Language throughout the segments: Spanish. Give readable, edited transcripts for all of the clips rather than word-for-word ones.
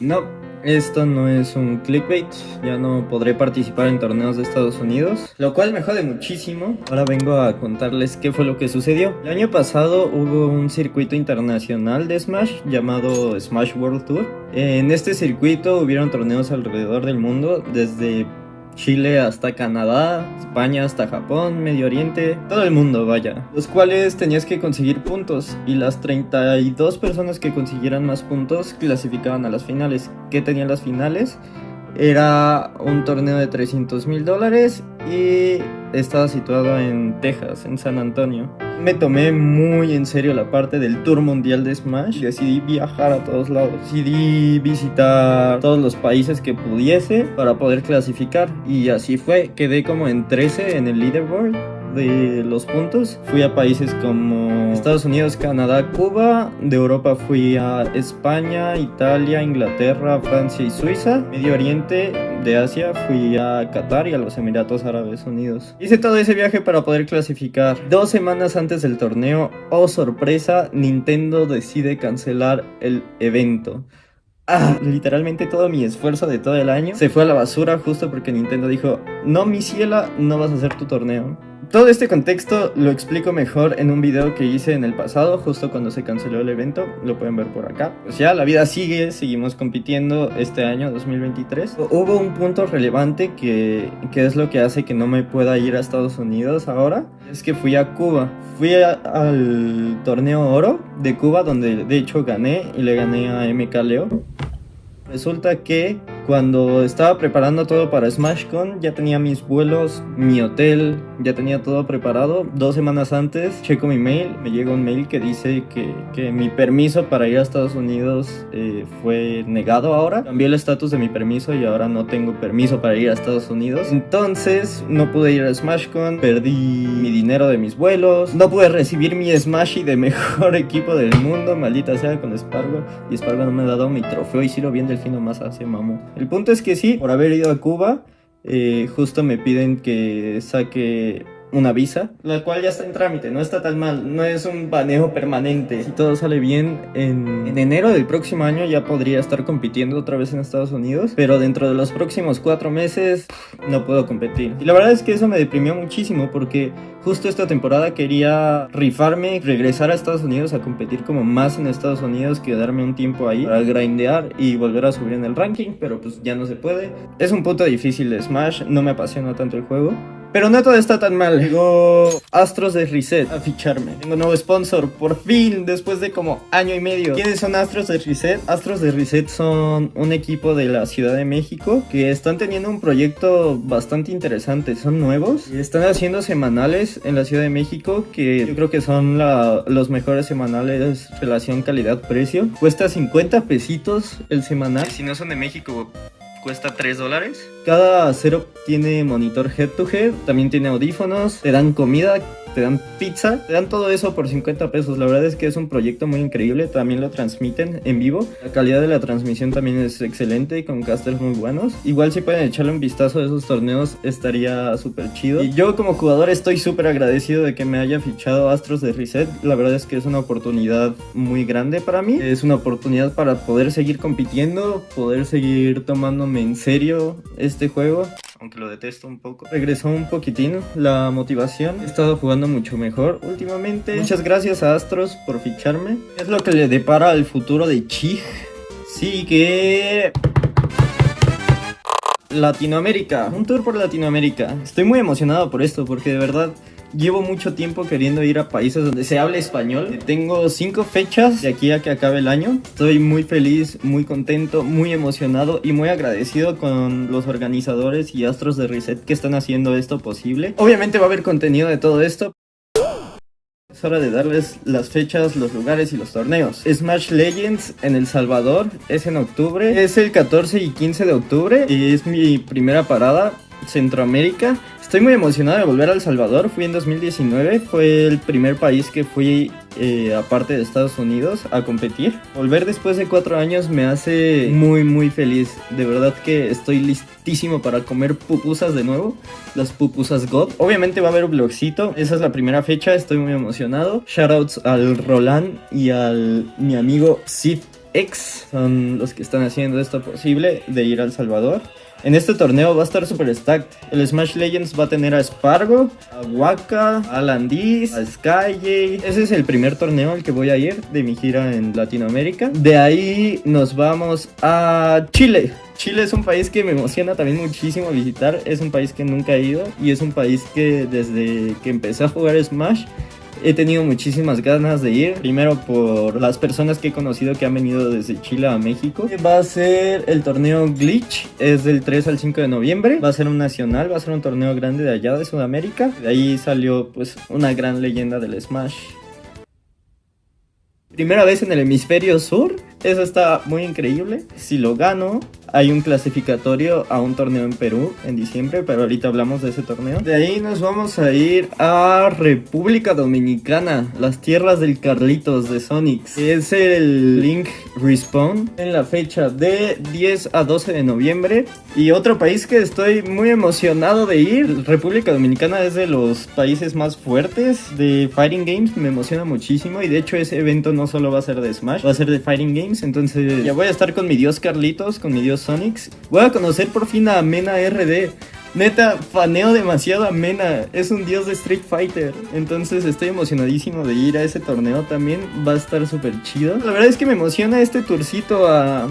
No, esto no es un clickbait, ya no podré participar en torneos de Estados Unidos, lo cual me jode muchísimo. Ahora vengo a contarles qué fue lo que sucedió. El año pasado hubo un circuito internacional de Smash llamado Smash World Tour. En este circuito hubieron torneos alrededor del mundo, desde Chile hasta Canadá, España hasta Japón, Medio Oriente, todo el mundo, vaya. Los cuales tenías que conseguir puntos y las 32 personas que consiguieran más puntos clasificaban a las finales. ¿Qué tenían las finales? Era un torneo de $300,000 y estaba situado en Texas, en San Antonio. Me tomé muy en serio la parte del Tour Mundial de Smash y decidí viajar a todos lados. Decidí visitar todos los países que pudiese para poder clasificar y así fue. Quedé como en 13 en el leaderboard de los puntos. Fui a países como Estados Unidos, Canadá, Cuba. De Europa fui a España, Italia, Inglaterra, Francia y Suiza. Medio Oriente, de Asia fui a Qatar y a los Emiratos Árabes Unidos. Hice todo ese viaje para poder clasificar. 2 semanas antes del torneo, oh sorpresa, Nintendo decide cancelar el evento. Literalmente todo mi esfuerzo de todo el año se fue a la basura justo porque Nintendo dijo: no, mi ciela, no vas a hacer tu torneo. Todo este contexto lo explico mejor en un video que hice en el pasado, justo cuando se canceló el evento, lo pueden ver por acá. Pues ya, la vida sigue, seguimos compitiendo este año 2023. Hubo un punto relevante que es lo que hace que no me pueda ir a Estados Unidos ahora, es que fui a Cuba. Fui al torneo oro de Cuba, donde de hecho gané y le gané a MK Leo. Resulta que cuando estaba preparando todo para SmashCon, ya tenía mis vuelos, mi hotel, ya tenía todo preparado. 2 semanas antes, checo mi mail, me llega un mail que dice que mi permiso para ir a Estados Unidos fue negado ahora. Cambié el estatus de mi permiso y ahora no tengo permiso para ir a Estados Unidos. Entonces, no pude ir a SmashCon, perdí mi dinero de mis vuelos, no pude recibir mi Smashy de mejor equipo del mundo, maldita sea con Spargo. Y Spargo no me ha dado mi trofeo y si lo vi en Delfino más hace mamó. El punto es que sí, por haber ido a Cuba, justo me piden que saque una visa, la cual ya está en trámite, no está tan mal, no es un baneo permanente. Si todo sale bien, en enero del próximo año ya podría estar compitiendo otra vez en Estados Unidos, pero dentro de los próximos 4 meses no puedo competir. Y la verdad es que eso me deprimió muchísimo porque justo esta temporada quería rifarme, regresar a Estados Unidos a competir como más en Estados Unidos, quedarme un tiempo ahí para grindear y volver a subir en el ranking, pero pues ya no se puede. Es un punto difícil de Smash, no me apasiona tanto el juego. Pero no todo está tan mal. Llegó Astros de Reset a ficharme. Tengo nuevo sponsor, por fin, después de como año y medio. ¿Quiénes son Astros de Reset? Astros de Reset son un equipo de la Ciudad de México que están teniendo un proyecto bastante interesante. Son nuevos y están haciendo semanales en la Ciudad de México que yo creo que son los mejores semanales relación calidad-precio. Cuesta 50 pesitos el semanal. Si no son de México, cuesta $3. Cada setup tiene monitor head to head, también tiene audífonos, te dan comida, te dan pizza, te dan todo eso por 50 pesos. La verdad es que es un proyecto muy increíble, también lo transmiten en vivo. La calidad de la transmisión también es excelente, con casters muy buenos. Igual si pueden echarle un vistazo a esos torneos estaría súper chido. Y yo como jugador estoy súper agradecido de que me haya fichado Astros de Reset. La verdad es que es una oportunidad muy grande para mí. Es una oportunidad para poder seguir compitiendo, poder seguir tomándome en serio este juego, aunque lo detesto un poco. Regresó un poquitín la motivación. He estado jugando mucho mejor últimamente. Muchas gracias a Astros por ficharme. Es lo que le depara al futuro de Chig. Sigue Latinoamérica. Un tour por Latinoamérica. Estoy muy emocionado por esto porque de verdad llevo mucho tiempo queriendo ir a países donde se hable español. Tengo 5 fechas de aquí a que acabe el año. Estoy muy feliz, muy contento, muy emocionado y muy agradecido con los organizadores y Astros de Reset que están haciendo esto posible. Obviamente va a haber contenido de todo esto. Es hora de darles las fechas, los lugares y los torneos. Smash Legends en El Salvador es en octubre. Es el 14 y 15 de octubre y es mi primera parada. Centroamérica. Estoy muy emocionado de volver a El Salvador. Fui en 2019, fue el primer país que fui aparte de Estados Unidos a competir. Volver después de 4 años me hace muy feliz. De verdad que estoy listísimo para comer pupusas de nuevo. Las pupusas God. Obviamente va a haber un vlogcito. Esa es la primera fecha, estoy muy emocionado. Shoutouts al Roland y al mi amigo Sid X son los que están haciendo esto posible de ir a El Salvador. En este torneo va a estar super stacked. El Smash Legends va a tener a Spargo, a Waka, a Alan Diz, a Skyjay. Ese es el primer torneo al que voy a ir de mi gira en Latinoamérica. De ahí nos vamos a Chile. Chile es un país que me emociona también muchísimo visitar. Es un país que nunca he ido y es un país que desde que empecé a jugar Smash he tenido muchísimas ganas de ir. Primero por las personas que he conocido que han venido desde Chile a México. Va a ser el torneo Glitch, es del 3 al 5 de noviembre. Va a ser un nacional, va a ser un torneo grande de allá de Sudamérica. De ahí salió pues una gran leyenda del Smash. Primera vez en el hemisferio sur, eso está muy increíble. Si lo gano, hay un clasificatorio a un torneo en Perú en diciembre, pero ahorita hablamos de ese torneo. De ahí nos vamos a ir a República Dominicana, las tierras del Carlitos de Sonics. Es el Link Respawn en la fecha de 10 a 12 de noviembre. Y otro país que estoy muy emocionado de ir, República Dominicana es de los países más fuertes de Fighting Games, me emociona muchísimo. Y de hecho ese evento no solo va a ser de Smash, va a ser de Fighting Games. Entonces ya voy a estar con mi dios Carlitos, con mi dios Sonics. Voy a conocer por fin a Mena RD. Neta, faneo demasiado a Mena. Es un dios de Street Fighter. Entonces estoy emocionadísimo de ir a ese torneo también. Va a estar súper chido. La verdad es que me emociona este tourcito a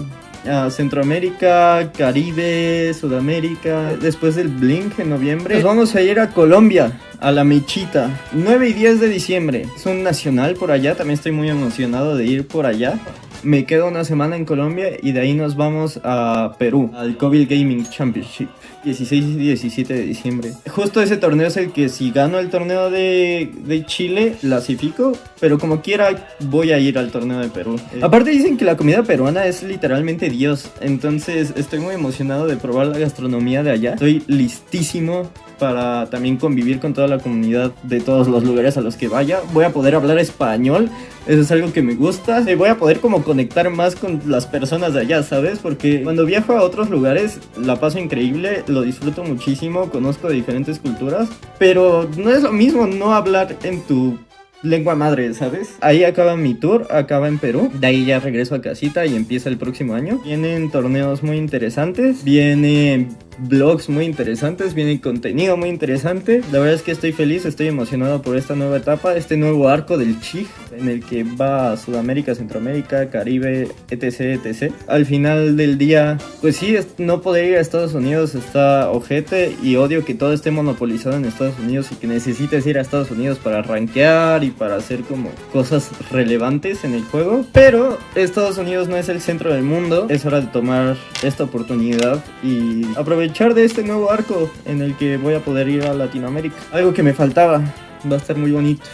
Centroamérica, Caribe, Sudamérica. Después del Blink en noviembre nos vamos a ir a Colombia, a La Mechita, 9 y 10 de diciembre. Es un nacional por allá, también estoy muy emocionado de ir por allá. Me quedo una semana en Colombia y de ahí nos vamos a Perú, al Covil Gaming Championship, 16 y 17 de diciembre. Justo ese torneo es el que si gano el torneo de Chile, clasifico, pero como quiera voy a ir al torneo de Perú. Aparte dicen que la comida peruana es literalmente Dios, entonces estoy muy emocionado de probar la gastronomía de allá. Estoy listísimo para también convivir con toda la comunidad de todos los lugares a los que vaya. Voy a poder hablar español, eso es algo que me gusta. Voy a poder como conectar más con las personas de allá, ¿sabes? Porque cuando viajo a otros lugares la paso increíble, lo disfruto muchísimo, conozco de diferentes culturas, pero no es lo mismo no hablar en tu lengua madre, ¿sabes? Ahí acaba mi tour, acaba en Perú. De ahí ya regreso a casita y empieza el próximo año. Vienen torneos muy interesantes, vienen vlogs muy interesantes, viene contenido muy interesante. La verdad es que estoy feliz, estoy emocionado por esta nueva etapa, este nuevo arco del Chig, en el que va a Sudamérica, Centroamérica, Caribe, etc, etc. Al final del día, pues sí, no poder ir a Estados Unidos está ojete y odio que todo esté monopolizado en Estados Unidos y que necesites ir a Estados Unidos para rankear y para hacer como cosas relevantes en el juego. Pero Estados Unidos no es el centro del mundo, es hora de tomar esta oportunidad y aprovechar de este nuevo arco en el que voy a poder ir a Latinoamérica. Algo que me faltaba, va a estar muy bonito.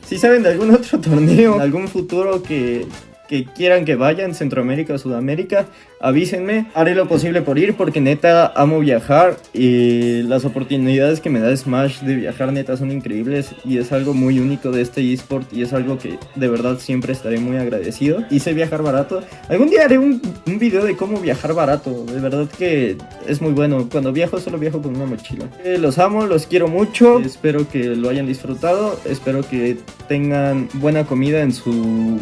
Si saben de algún otro torneo, algún futuro que quieran que vaya en Centroamérica o Sudamérica, avísenme, haré lo posible por ir porque neta amo viajar y las oportunidades que me da Smash de viajar neta son increíbles y es algo muy único de este eSport y es algo que de verdad siempre estaré muy agradecido. Y sé viajar barato, algún día haré un video de cómo viajar barato, de verdad que es muy bueno. Cuando viajo solo viajo con una mochila. Los amo, los quiero mucho, espero que lo hayan disfrutado, espero que tengan buena comida en su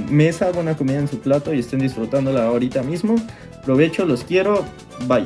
mesa, buena comida en su plato y estén disfrutándola ahorita mismo. Provecho, los quiero, bye.